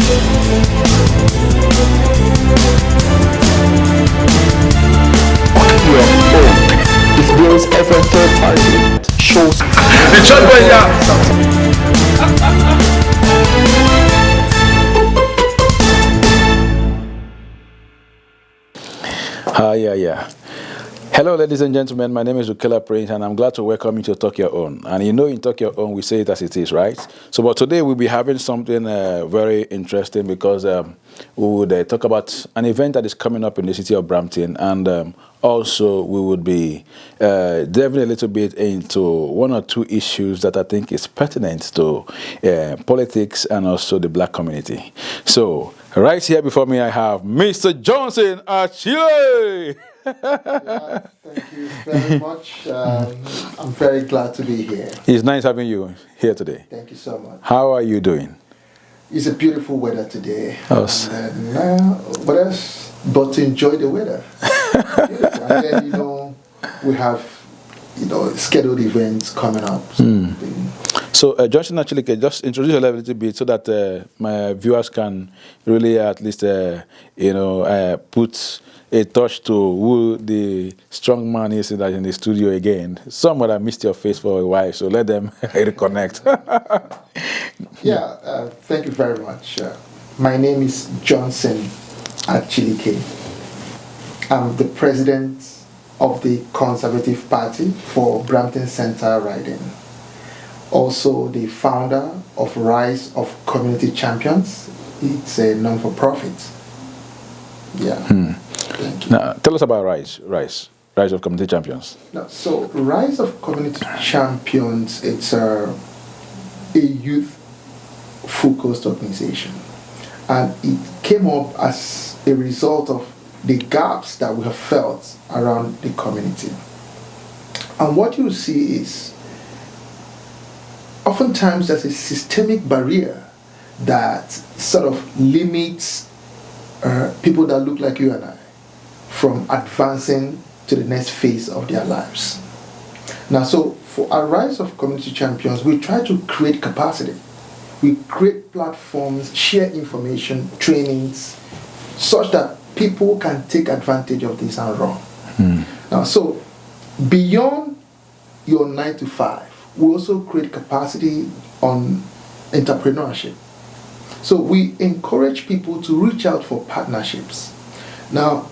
This bills every third party shows. Yeah. Hello, ladies and gentlemen. My name is Ukela Prince, and I'm glad to welcome you to Talk Your Own. And you know, in Talk Your Own, we say it as it is, right? So, but today we'll be having something very interesting because we would talk about an event that is coming up in the city of Brampton, and also we would be delving a little bit into one or two issues that I think is pertinent to politics and also the black community. So, right here before me, I have Mr. Johnson Achilike. Yeah, thank you very much. I'm very glad to be here. It's nice having you here today. Thank you so much. How are you doing? It's a beautiful weather today. Oh. What else but to enjoy the weather? And then, we have, scheduled events coming up. So, Johnson, actually, just introduce yourself a little bit so that my viewers can really at least, put a touch to who the strong man is in the studio again. Someone I missed your face for a while, so let them reconnect. Thank you very much. My name is Johnson Achilike. I'm the president of the Conservative Party for Brampton Centre riding. Also the founder of Rise of Community Champions. It's a non-for-profit. Yeah. Thank you. Now, tell us about Rise of Community Champions. So Rise of Community Champions, it's a youth-focused organization. And it came up as a result of the gaps that we have felt around the community. And what you see is, oftentimes there's a systemic barrier that sort of limits people that look like you and I from advancing to the next phase of their lives. Now, so for our Rise of Community Champions, we try to create capacity. We create platforms, share information, trainings, such that people can take advantage of this and run. Now, so beyond your 9 to 5, we also create capacity on entrepreneurship. So we encourage people to reach out for partnerships. Now,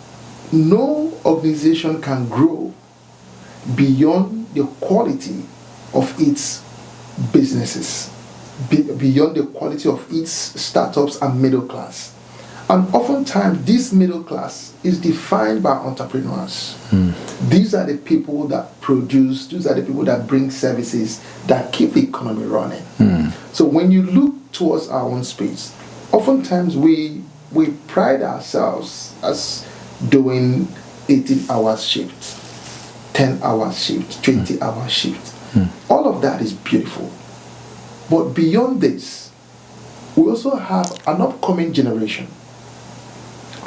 no organization can grow beyond the quality of its businesses, beyond the quality of its startups and middle class. And oftentimes, this middle class is defined by entrepreneurs. These are the people that produce, these are the people that bring services that keep the economy running. So when you look towards our own space, oftentimes we pride ourselves as doing 18-hour shifts, 10-hour shifts, 20-hour shifts. All of that is beautiful. But beyond this, we also have an upcoming generation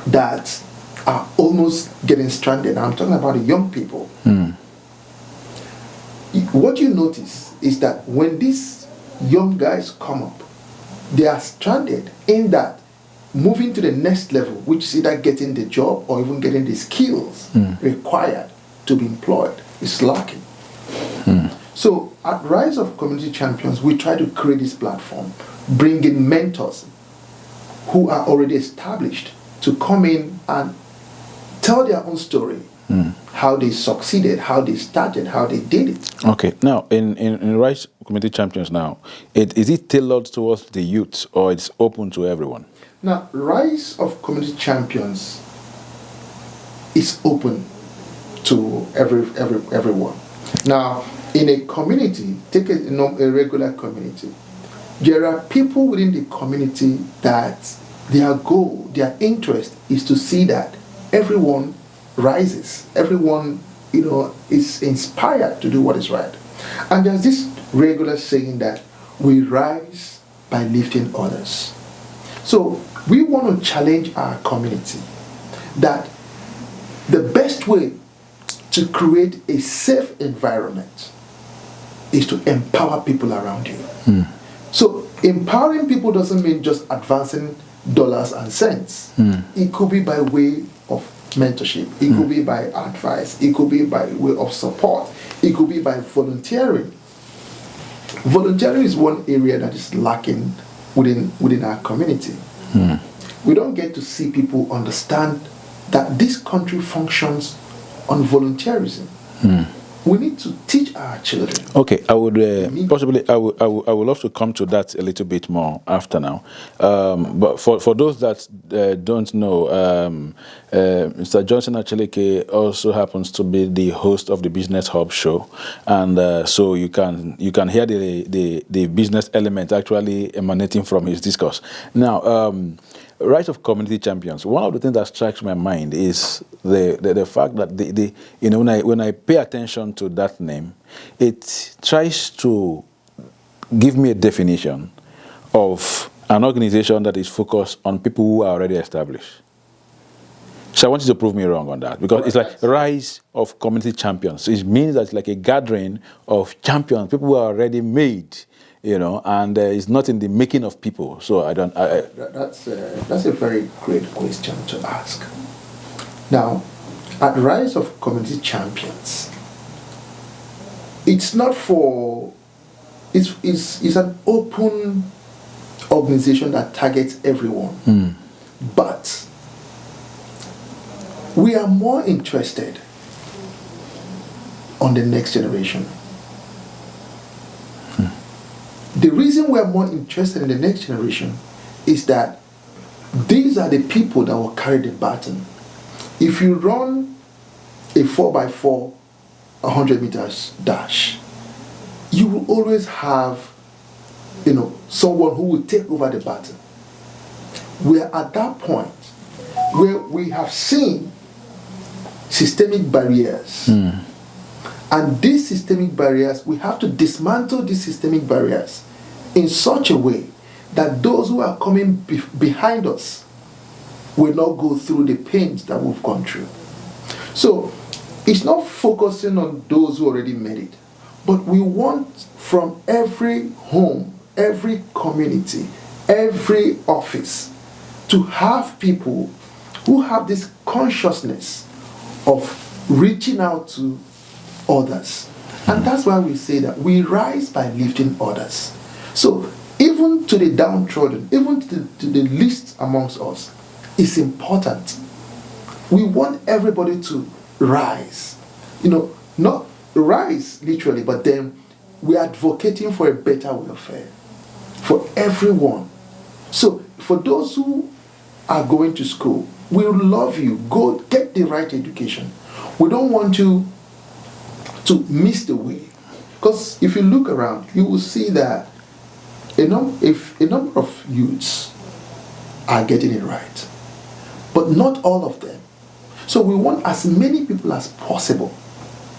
that are almost getting stranded. I'm talking about the young people. What you notice is that when these young guys come up, they are stranded in that moving to the next level, which is either getting the job or even getting the skills required to be employed, is lacking. So at Rise of Community Champions, we try to create this platform, bring in mentors who are already established to come in and tell their own story, how they succeeded, how they started, how they did it. Okay, now in Rise Community Champions now, is it tailored towards the youth or it's open to everyone? Now, Rise of Community Champions is open to everyone. Now, in a community, take a regular community, there are people within the community that their goal, their interest is to see that everyone rises, everyone, is inspired to do what is right. And there's this regular saying that we rise by lifting others. So we want to challenge our community that the best way to create a safe environment is to empower people around you. So empowering people doesn't mean just advancing dollars and cents. It could be by way of mentorship. It could be by advice. It could be by way of support. It could be by volunteering. Volunteering is one area that is lacking within our community. We don't get to see people understand that this country functions on volunteerism. We need to teach our children. Okay, I would possibly I would love to come to that a little bit more after now. But for those that don't know, Mr. Johnson Achilike also happens to be the host of the Business Hub show, and so you can hear the business element actually emanating from his discourse. Now. Rise of community champions. One of the things that strikes my mind is the fact that when I pay attention to that name, it tries to give me a definition of an organization that is focused on people who are already established. So I want you to prove me wrong on that, because it's like Rise of Community Champions. It means that it's like a gathering of champions, people who are already made. And it's not in the making of people. So That's a very great question to ask. Now, at Rise of Community Champions, it's not for. It's an open organization that targets everyone, but we are more interested on the next generation. The reason we are more interested in the next generation is that these are the people that will carry the baton. If you run a 4x4, 100 meters dash, you will always have, someone who will take over the baton. We are at that point where we have seen systemic barriers. And these systemic barriers, we have to dismantle these systemic barriers in such a way that those who are coming behind us will not go through the pains that we've gone through. So it's not focusing on those who already made it, but we want from every home, every community, every office to have people who have this consciousness of reaching out to others. And that's why we say that we rise by lifting others. So even to the downtrodden, even to the least amongst us, it's important. We want everybody to rise. Not rise literally, but then we're advocating for a better welfare for everyone. So for those who are going to school, we love you. Go get the right education. We don't want you to miss the way, because if you look around, you will see that if a number of youths are getting it right, but not all of them. So we want as many people as possible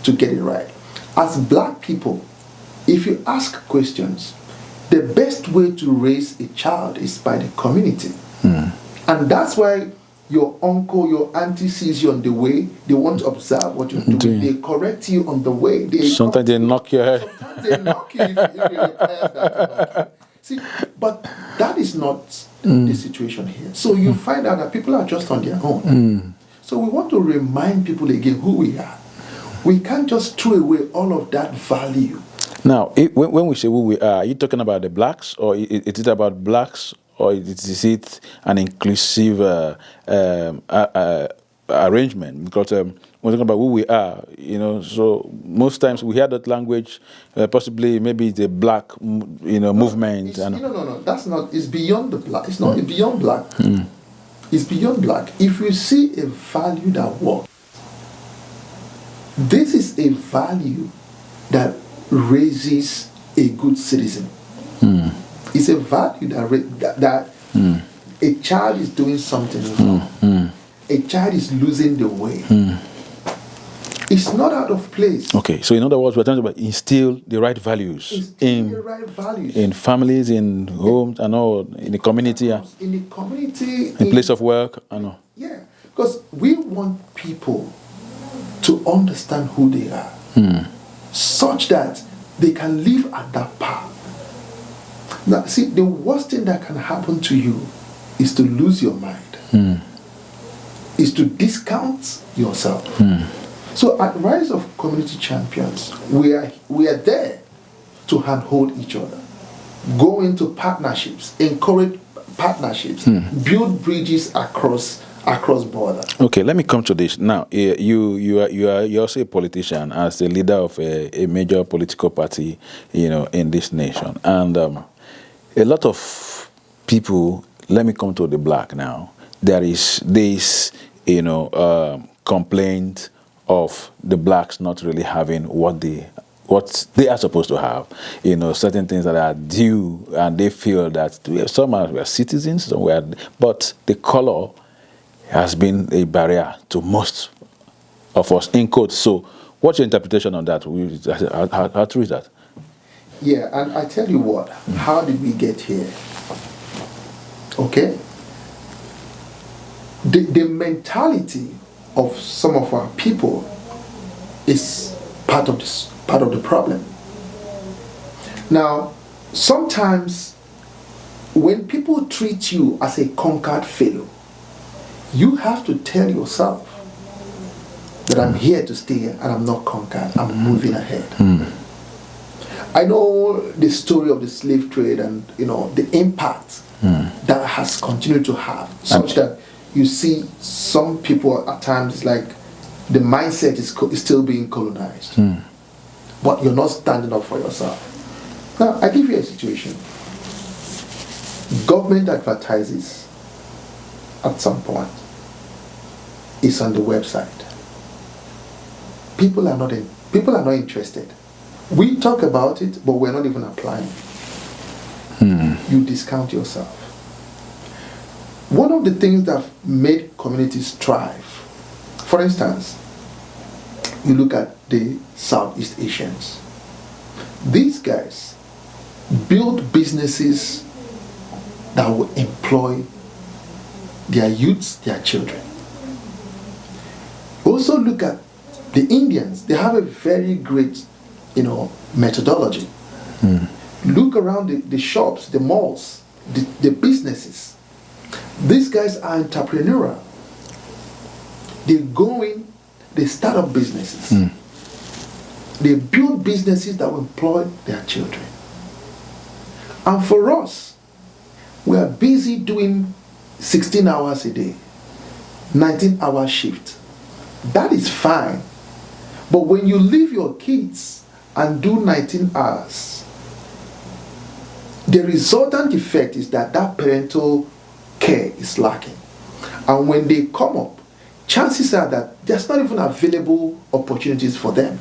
to get it right. As black people, if you ask questions, the best way to raise a child is by the community. And that's why your uncle, your auntie sees you on the way, they want to observe what you're doing. They correct you on the way. Sometimes they knock your head. Sometimes they knock you if it requires that to knock you. See, but that is not the situation here. So you find out that people are just on their own. So we want to remind people again who we are. We can't just throw away all of that value. Now, when we say who we are you talking about the blacks, or is it about blacks, or is it an inclusive arrangement? Because we're talking about who we are, so most times we hear that language, possibly maybe the black, movement. No, that's not, it's beyond the black. It's not beyond black. It's beyond black. If you see a value that works, this is a value that raises a good citizen. It's a value that a child is doing something wrong. A child is losing the way. It's not out of place. Okay, so in other words, we're talking about instill the right values in families, in homes, and all, in the community. In the community. In place of work, I know. Yeah, because we want people to understand who they are, such that they can live at that path. Now, see, the worst thing that can happen to you is to lose your mind, is to discount yourself. So at Rise of Community Champions, we are there to handhold each other, go into partnerships, encourage partnerships, build bridges across borders. Okay, let me come to this now. You're also a politician, as the leader of a major political party, in this nation, and a lot of people. Let me come to the black now. There is this, complaint of the blacks not really having what they are supposed to have, certain things that are due, and they feel that some are citizens, somewhere, but the color has been a barrier to most of us, in quotes. So, what's your interpretation on that? How true is that? Yeah, and I tell you what, how did we get here? Okay? The mentality of some of our people is part of the problem. Now, sometimes when people treat you as a conquered fellow, you have to tell yourself that I'm here to stay and I'm not conquered, I'm moving ahead. I know the story of the slave trade and the impact that has continued to have, such that you see some people at times like the mindset is still being colonized, but you're not standing up for yourself. Now, I give you a situation. Government advertises at some point. It's on the website. People are not interested. We talk about it, but we're not even applying. You discount yourself. One of the things that made communities thrive, for instance, you look at the Southeast Asians. These guys build businesses that will employ their youths, their children. Also look at the Indians. They have a very great, methodology. Look around the shops, the malls, the businesses. These guys are entrepreneurial. They go in, they start up businesses. They build businesses that will employ their children. And for us, we are busy doing 16 hours a day, 19-hour shift. That is fine. But when you leave your kids and do 19 hours, the resultant effect is that parental care is lacking. And when they come up, chances are that there's not even available opportunities for them.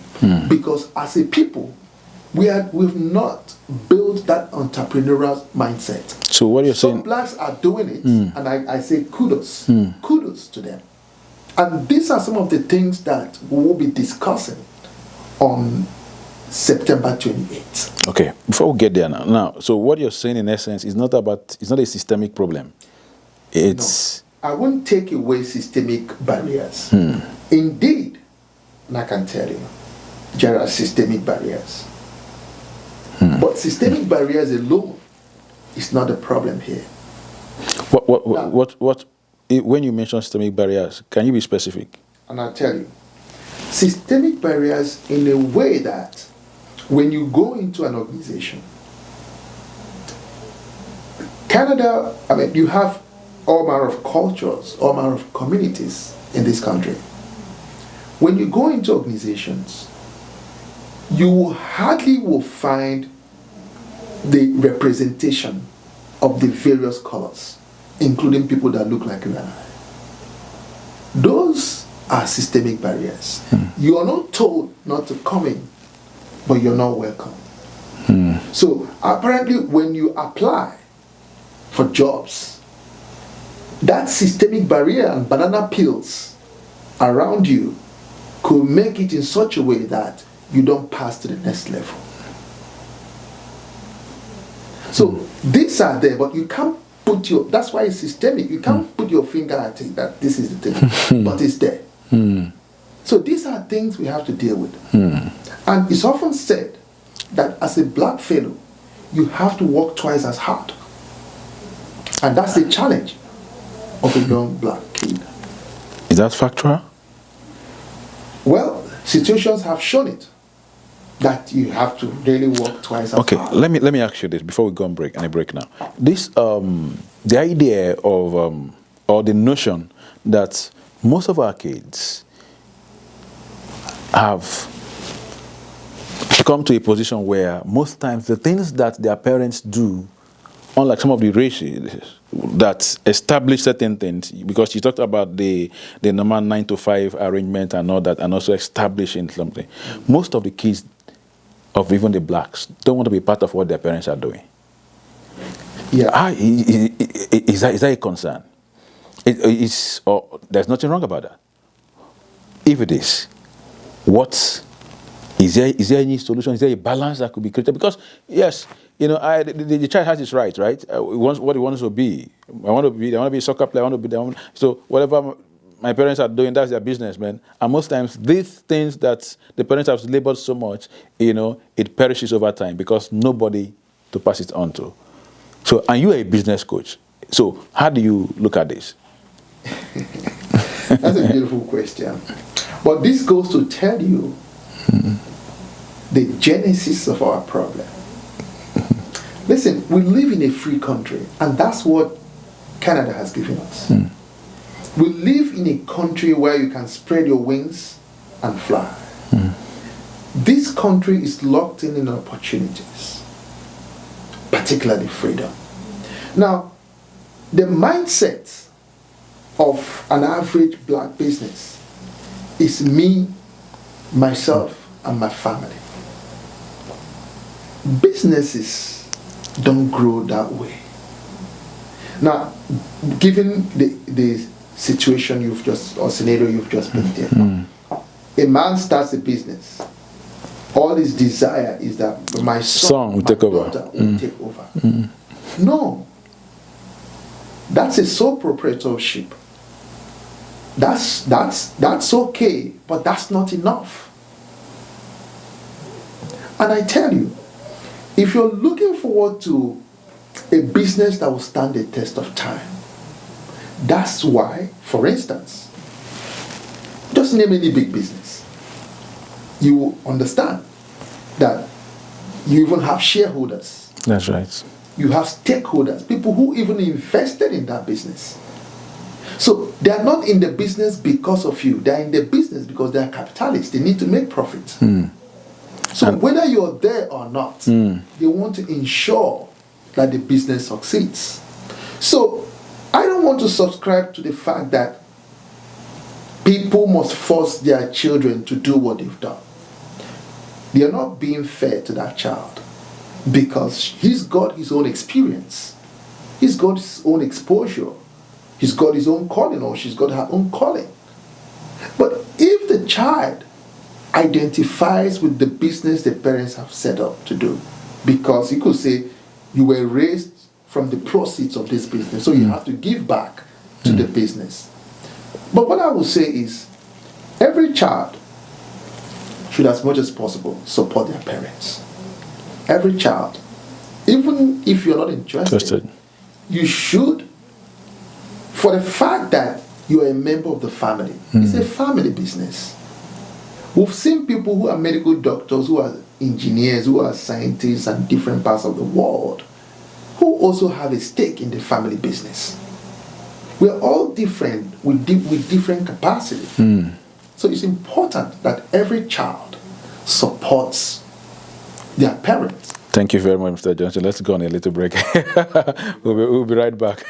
Because as a people, we've not built that entrepreneurial mindset. So what you're saying? Some blacks are doing it, and I say kudos. Kudos to them. And these are some of the things that we will be discussing on September 28th. Okay, before we get there now, so what you're saying in essence is it's not a systemic problem. It's... No, I won't take away systemic barriers. Indeed, and I can tell you, there are systemic barriers. But systemic barriers alone is not the problem here. What when you mention systemic barriers, can you be specific? And I'll tell you. Systemic barriers in a way that when you go into an organization, Canada, you have all manner of cultures, all manner of communities in this country. When you go into organizations, you hardly will find the representation of the various colors, including people that look like you and I. Those are systemic barriers. You are not told not to come in, but you're not welcome. So apparently when you apply for jobs, that systemic barrier and banana peels around you could make it in such a way that you don't pass to the next level. So these are there, but you can't put that's why it's systemic. You can't put your finger at it that this is the thing, but it's there. So these are things we have to deal with. And it's often said that as a black fellow, you have to work twice as hard. And that's the challenge. of a young black kid. Is that factual? Well, situations have shown it that you have to really work twice as Okay, hard. let me ask you this before we go on break. And I break now. This the idea of or the notion that most of our kids have come to a position where most times the things that their parents do, unlike some of the races that establish certain things, because you talked about the normal 9 to 5 arrangement and all that, and also establishing something. Most of the kids of even the blacks don't want to be part of what their parents are doing. Yeah. Is that a concern? There's nothing wrong about that. If it is, is there any solution? Is there a balance that could be created? Because yes, the child has his right? He wants what he wants to be. I want to be a soccer player. I want to be so whatever my parents are doing, that's their business, man. And most times, these things that the parents have labored so much, it perishes over time because nobody to pass it on to. So, and you are a business coach. So, how do you look at this? That's a beautiful question. But this goes to tell you the genesis of our problem. Listen, we live in a free country, and that's what Canada has given us. We live in a country where you can spread your wings and fly. This country is locked in opportunities, particularly freedom. Now, the mindset of an average black business is me, myself, and my family. Businesses don't grow that way. Now, given the situation or scenario you've just painted, a man starts a business. All his desire is that my son will take over. Daughter will take over. No. That's a sole proprietorship. That's okay, but that's not enough. And I tell you, if you're looking forward to a business that will stand the test of time, that's why, for instance, just name any big business. You will understand that you even have shareholders. That's right. You have stakeholders, people who even invested in that business. So they are not in the business because of you. They are in the business because they are capitalists. They need to make profit. So whether you're there or not, they want to ensure that the business succeeds. So I don't want to subscribe to the fact that people must force their children to do what they've done. They are not being fair to that child because he's got his own experience. He's got his own exposure. He's got his own calling, or she's got her own calling. But if the child identifies with the business the parents have set up to do, because you could say you were raised from the proceeds of this business, so you have to give back to the business. But what I would say is every child should, as much as possible, support their parents. Every child, even if you're not interested, you should, for the fact that you are a member of the family. It's a family business. We've seen people who are medical doctors, who are engineers, who are scientists in different parts of the world, who also have a stake in the family business. We're all different with different capacity. So it's important that every child supports their parents. Thank you very much, Mr. Johnson. Let's go on a little break. We'll be right back.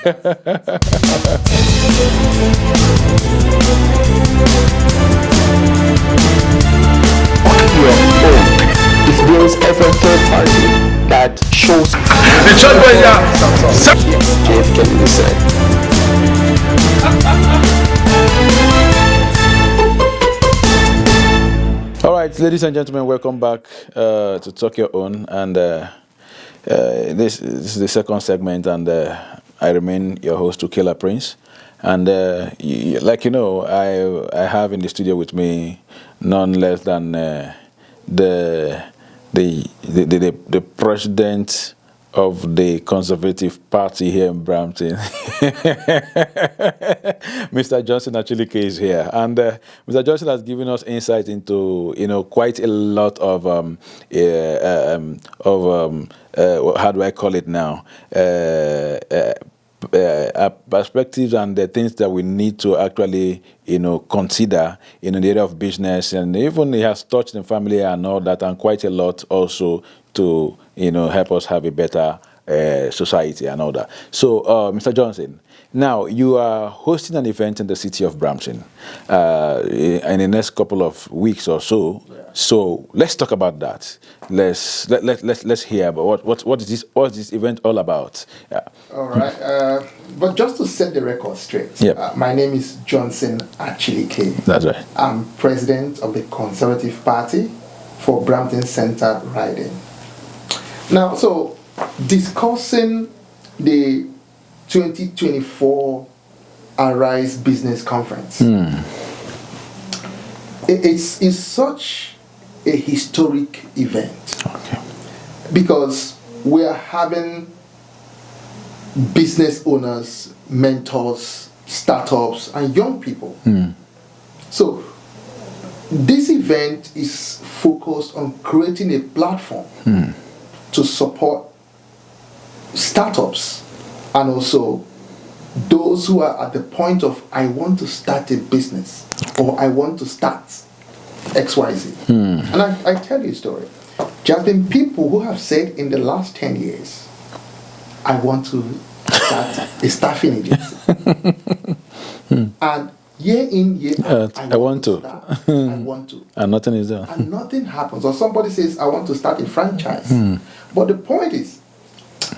It builds every third party that shows The church boy, JFK Kennedy said. All right, ladies and gentlemen, welcome back to Talk Your Own. And this is the second segment, and I remain your host, Ukela Prince. And I have in the studio with me none less than the president of the Conservative Party here in Brampton. Mr. Johnson Achilike is here, and Mr. Johnson has given us insight into quite a lot of how do I call it now? Perspectives and the things that we need to actually consider in the area of business, and even he has touched the family and all that, and quite a lot also to help us have a better society and all that. So Mr. Johnson, now you are hosting an event in the city of Brampton in the next couple of weeks or so. Yeah. So let's talk about that. Let's hear about what is this event all about. All right. But just to set the record straight, Yep. My name is Johnson Achilike. That's right. I'm president of the Conservative Party for Brampton Centre riding. Now, so discussing the 2024 Arise Business Conference. It's such a historic event. Okay. Because we are having business owners, mentors, startups, and young people. So this event is focused on creating a platform to support startups and also those who are at the point of I want to start a business or I want to start XYZ. And I tell you a story. There have been people who have said in the last 10 years, I want to start a staffing agency. And year in, year out, I want to. I want to. And nothing is done. And nothing happens. Or somebody says, I want to start a franchise. But the point is,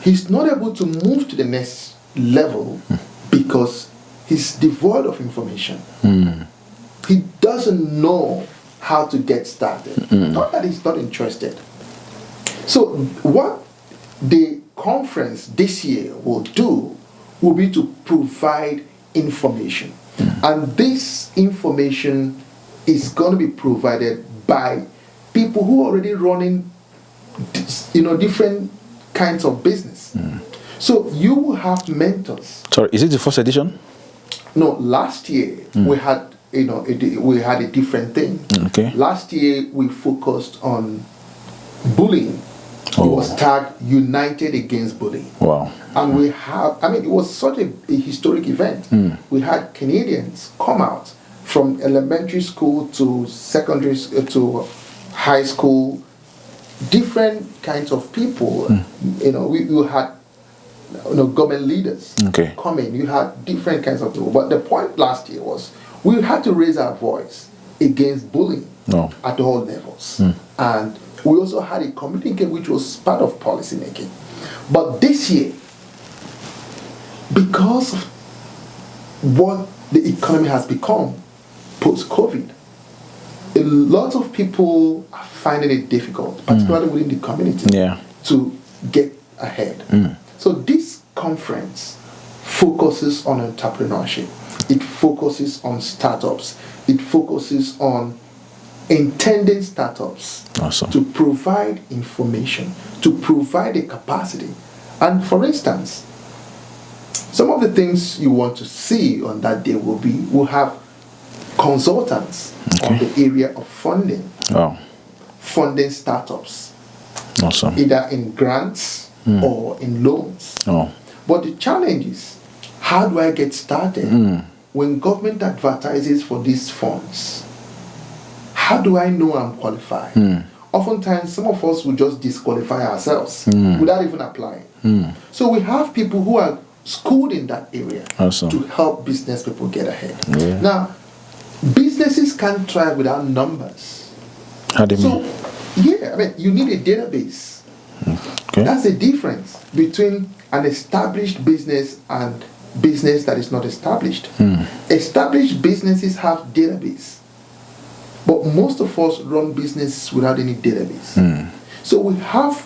he's not able to move to the next level because he's devoid of information. He doesn't know how to get started. Not that he's not interested. So what the conference this year will do will be to provide information. And this information is going to be provided by people who are already running different kinds of business. So you will have mentors. Sorry, is it the first edition? No, last year we had we had a different thing. Okay. Last year we focused on bullying. It was tagged United Against Bullying. Wow. And we have, it was such a historic event. We had Canadians come out from elementary school to secondary to high school, different kinds of people. We had government leaders come in. You had different kinds of people. But the point last year was we had to raise our voice against bullying at all levels. And we also had a communique which was part of policy making. But this year, because of what the economy has become post-COVID, a lot of people are finding it difficult, particularly within the community, to get ahead. So this conference focuses on entrepreneurship. It focuses on startups. It focuses on intending startups to provide information, to provide a capacity. And for instance, some of the things you want to see on that day we'll have consultants on the area of funding. Funding startups. Either in grants or in loans. But the challenge is, how do I get started? When government advertises for these funds, how do I know I'm qualified? Oftentimes, some of us will just disqualify ourselves without even applying. So we have people who are schooled in that area to help business people get ahead. Now, businesses can't thrive without numbers. How do you mean? You need a database. That's the difference between an established business and business that is not established. Established businesses have database, but most of us run businesses without any database. So we have,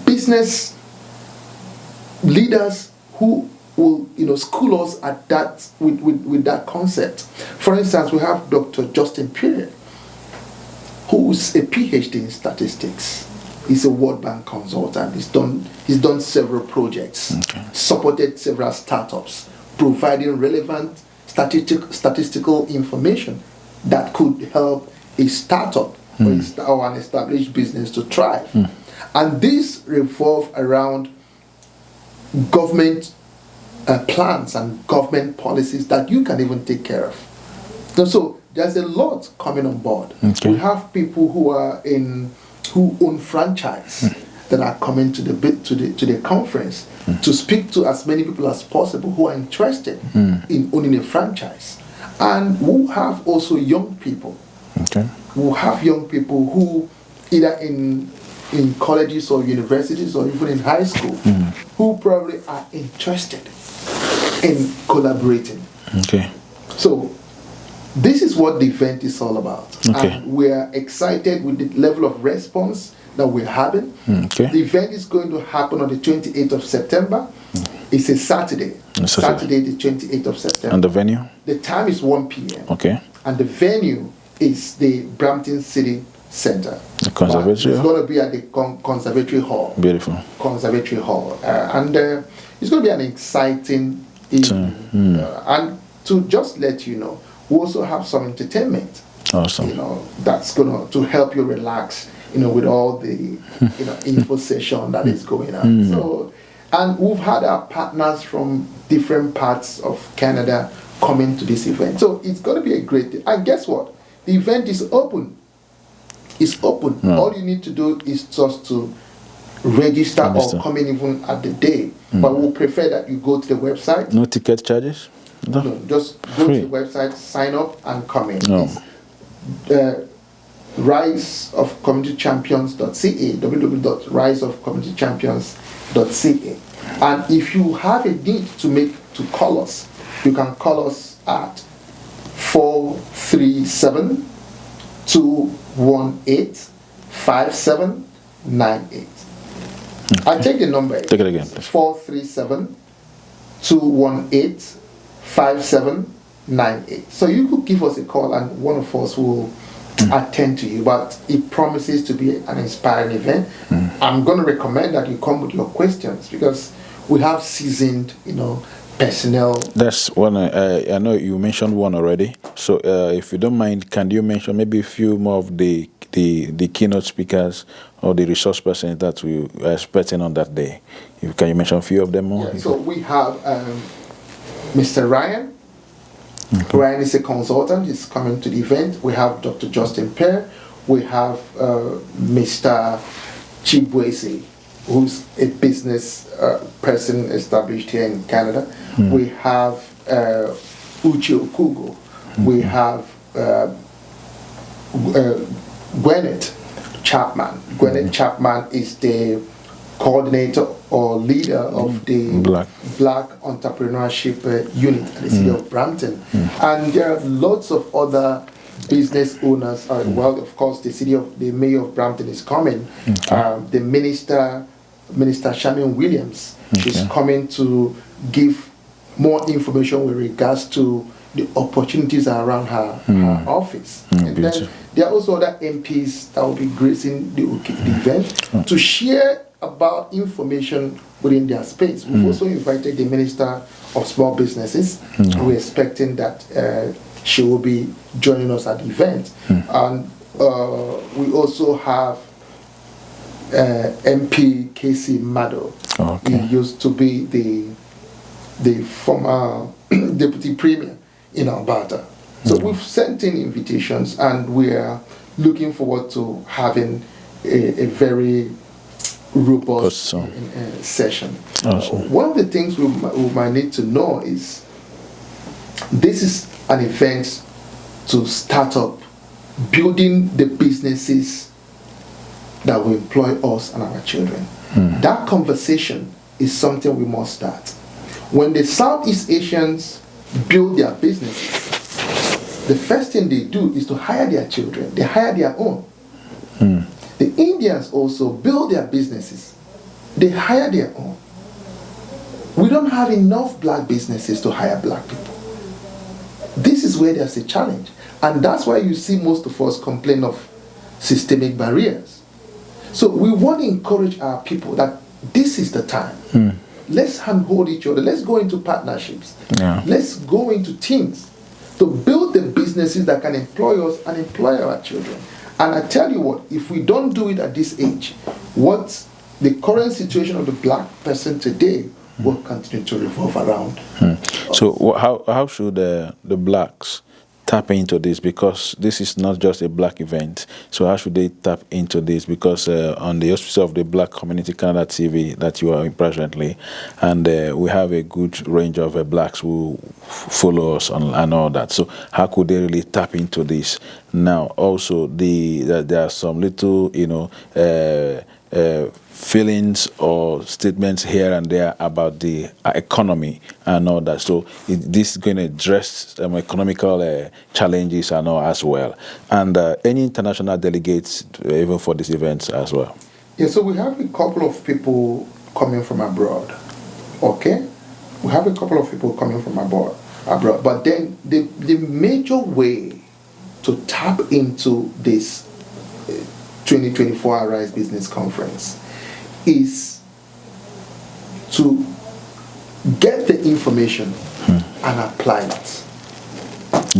business leaders who will, school us at that with that concept. For instance, we have Dr. Justin Period, who is a PhD in statistics. He's a World Bank consultant. He's done several projects, supported several startups, providing relevant statistical information that could help a startup or an established business to thrive. And this revolve around government plans and government policies that you can even take care of. So there's a lot coming on board. We have people who own franchise that are coming to the conference to speak to as many people as possible who are interested in owning a franchise, and who have also young people. Who have young people who either in colleges or universities or even in high school who probably are interested in collaborating. So this is what the event is all about. And we're excited with the level of response that we're having. The event is going to happen on the 28th of September. It's a Saturday. Saturday, the 28th of September. And the venue? The time is 1 p.m. And the venue is the Brampton City Center. The conservatory? It's going to be at the Conservatory Hall. Beautiful. Conservatory Hall. And it's going to be an exciting evening. And to just let you know, we also have some entertainment. Awesome. That's going to help you relax, with all the, info session that is going on. So, and we've had our partners from different parts of Canada coming to this event. So it's going to be a great day. And guess what? The event is open. It's open. All you need to do is just to register or come in even at the day. But we'll prefer that you go to the website. No ticket charges? No, just go to the website, sign up, and come in. riseofcommunitychampions.ca, www.riseofcommunitychampions.ca. And if you have a need to call us, you can call us at 437-218-5798. I'll take the number. Take it again. 437-218-5798. So you could give us a call and one of us will attend to you. But it promises to be an inspiring event. I'm going to recommend that you come with your questions because we have seasoned, personnel. That's one. I know you mentioned one already. So if you don't mind, can you mention maybe a few more of the keynote speakers or the resource persons that we are expecting on that day? Can you mention a few of them more? Yeah, so we have Mr. Ryan. Ryan is a consultant. He's coming to the event. We have Dr. Justin Pear. We have Mr. Chibwese, who's a business person established here in Canada. We have Uche Okugo. We have Gwyneth Chapman. Gwyneth Chapman is the coordinator or leader of the Black Entrepreneurship Unit at the City of Brampton. And there are lots of other business owners. Well, of course, the mayor of Brampton is coming. The minister Shamin Williams is coming to give more information with regards to the opportunities around her office. And then there are also other MPs that will be gracing the event to share about information within their space. We've also invited the Minister of Small Businesses. We're expecting that she will be joining us at the event. And we also have MP Casey Mado. He used to be the former Deputy Premier in Alberta. So we've sent in invitations and we're looking forward to having a very robust session. One of the things we might need to know is this is an event to start up building the businesses that will employ us and our children. That conversation is something we must start. When the Southeast Asians build their businesses, the first thing they do is to hire their children. They hire their own. The Indians also build their businesses. They hire their own. We don't have enough black businesses to hire black people. This is where there's a challenge. And that's why you see most of us complain of systemic barriers. So we want to encourage our people that this is the time. Let's handhold each other. Let's go into partnerships. Yeah. Let's go into teams to build the businesses that can employ us and employ our children. And I tell you what, if we don't do it at this age, what the current situation of the black person today will continue to revolve around. So how should the blacks tap into this? Because this is not just a black event. So how should they tap into this? Because on the auspices of the Black Community Canada TV that you are in presently, and we have a good range of blacks who follow us and all that. So how could they really tap into this? Now, also there are some little, feelings or statements here and there about the economy and all that. So this is going to address economical challenges and all as well. And any international delegates even for these events as well? Yeah, so we have a couple of people coming from abroad. Okay? We have a couple of people coming from abroad. But then the major way to tap into this 2024 Arise Business Conference is to get the information and apply it.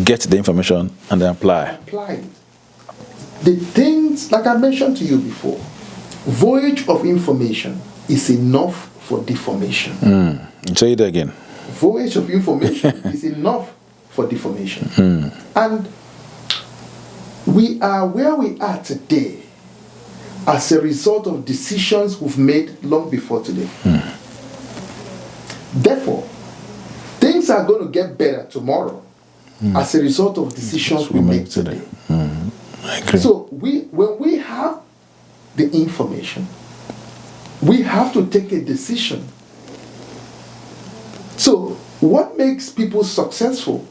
Get the information and then apply. Apply it. The things, like I mentioned to you before, voyage of information is enough for deformation. Say it again. Voyage of information is enough for deformation. And we are where we are today as a result of decisions we've made long before today. Therefore, things are going to get better tomorrow as a result of decisions we make today. I agree. So when we have the information, we have to take a decision. So what makes people successful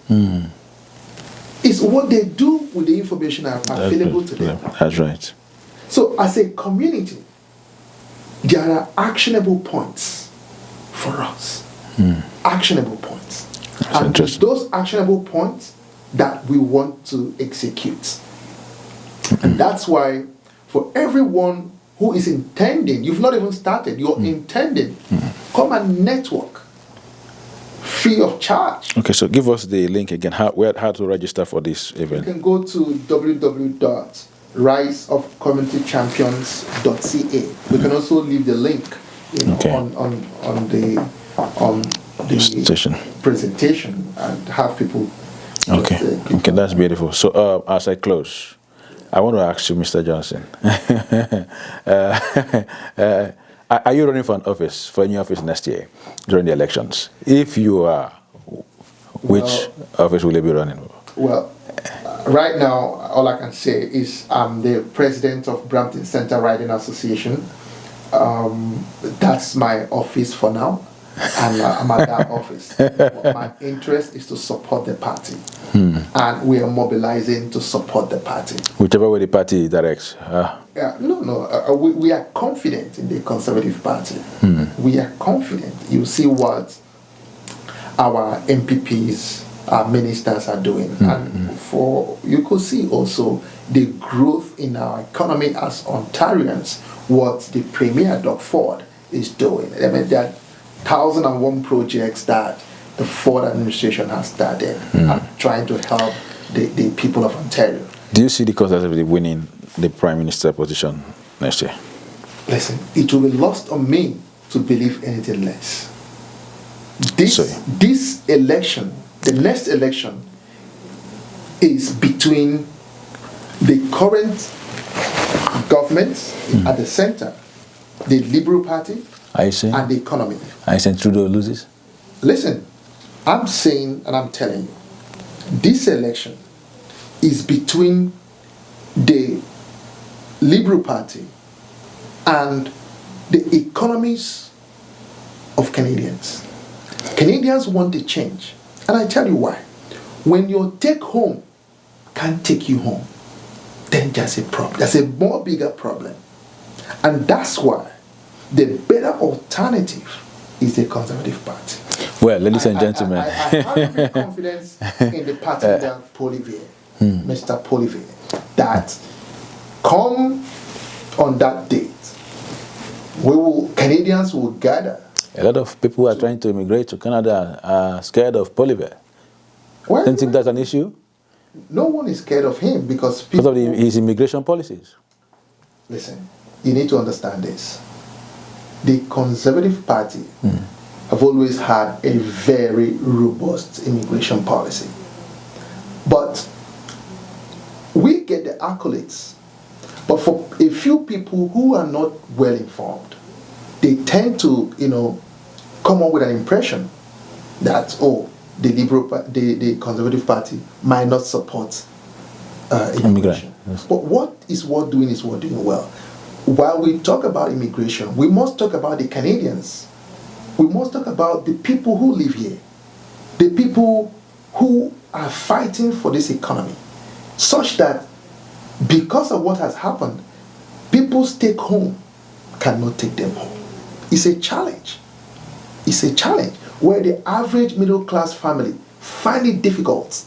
is what they do with the information available to them. That's right. So as a community, there are actionable points for us. Actionable points. And it's those actionable points that we want to execute. And that's why for everyone who is intending, you've not even started, you're intending, come and network free of charge. Okay, so give us the link again, how to register for this event. You can go to www.riseofcommunitychampions.ca. We can also leave the link on the station presentation and have people. Okay, that's beautiful. So as I close, I want to ask you, Mr. Johnson, are you running for an office, for any office next year during the elections? If you are, which office will you be running for? Well, right now, all I can say is I'm the president of Brampton Center Riding Association. That's my office for now, and I'm at that office. My interest is to support the party, and we are mobilizing to support the party. Whichever way the party directs. We are confident in the Conservative Party. We are confident. You see what our MPPs, our ministers are doing, and you could see also the growth in our economy as Ontarians. What the Premier Doug Ford is doing. I mean, there are 1,001 projects that the Ford administration has started trying to help the people of Ontario. Do you see the Conservative winning the Prime Minister position next year? Listen, it will be lost on me to believe anything less. This election, the next election, is between the current government at the center, the Liberal Party, and the economy. Are you saying Trudeau loses? Listen, I'm saying and I'm telling you, this election is between the Liberal Party and the economies of Canadians. Canadians want a change, and I tell you why. When your take home can't take you home, then there's a problem. There's a more bigger problem. And that's why the better alternative is the Conservative Party. Well, ladies and gentlemen. I have every confidence in the party leader, Mr. Polivier, that come on that day, Canadians will gather. A lot of people who are trying to immigrate to Canada are scared of Poliver. Well, Don't you think that's an issue? No one is scared of him because Because people... of his immigration policies. Listen, you need to understand this. The Conservative Party have always had a very robust immigration policy. But we get the accolades. But for a few people who are not well informed, they tend to, come up with an impression that, the Conservative Party might not support immigration. Yes. But what is worth doing is worth doing well. While we talk about immigration, we must talk about the Canadians. We must talk about the people who live here, the people who are fighting for this economy, such that because of what has happened, people's take home cannot take them home. It's a challenge. It's a challenge where the average middle class family find it difficult.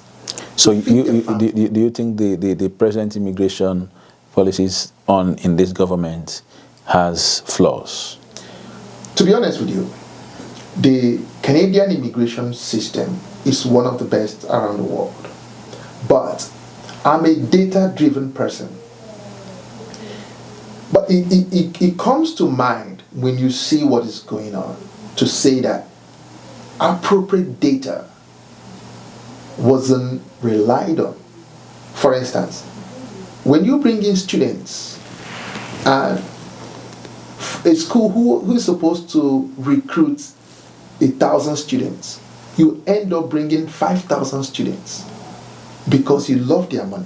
So do you think the present immigration policies in this government has flaws? To be honest with you, the Canadian immigration system is one of the best around the world. But I'm a data-driven person. But it comes to mind when you see what is going on to say that appropriate data wasn't relied on. For instance, when you bring in students and a school who is supposed to recruit 1,000 students, you end up bringing 5,000 students because you love their money.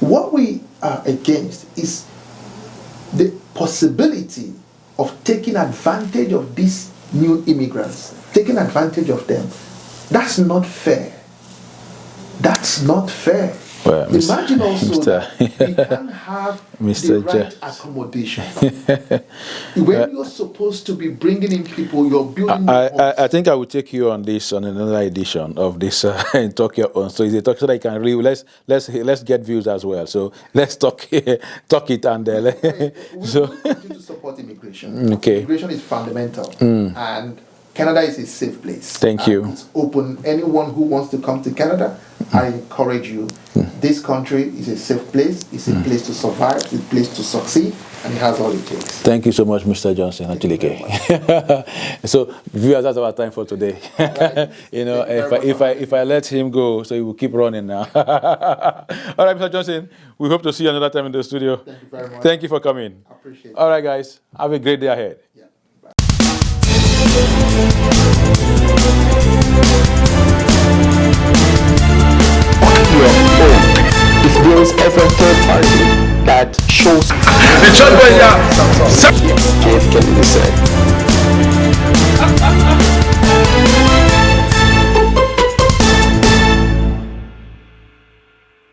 What we are against is the possibility of taking advantage of these new immigrants, taking advantage of them. That's not fair. That's not fair. Well, Imagine also that we can have the right accommodation. When you're supposed to be bringing in people, you're building I think I will take you on this on another edition of this in Talk Your Own. So it's a talk so that I can really let's get views as well. So let's talk it and we so continue to support immigration. Okay. Immigration is fundamental, and Canada is a safe place. Thank you. It's open. Anyone who wants to come to Canada, I encourage you. This country is a safe place. It's a place to survive. It's a place to succeed, and it has all it takes. Thank you so much, Mr. Johnson. Achilike. So, viewers, that's our time for today. Right. if I let him go, so he will keep running now. All right, Mr. Johnson. We hope to see you another time in the studio. Thank you very much. Thank you for coming. I appreciate it. All right, guys. Have a great day ahead. Yeah. Your own. It brings every third party that shows. The church boy, yeah. Yes, can be said.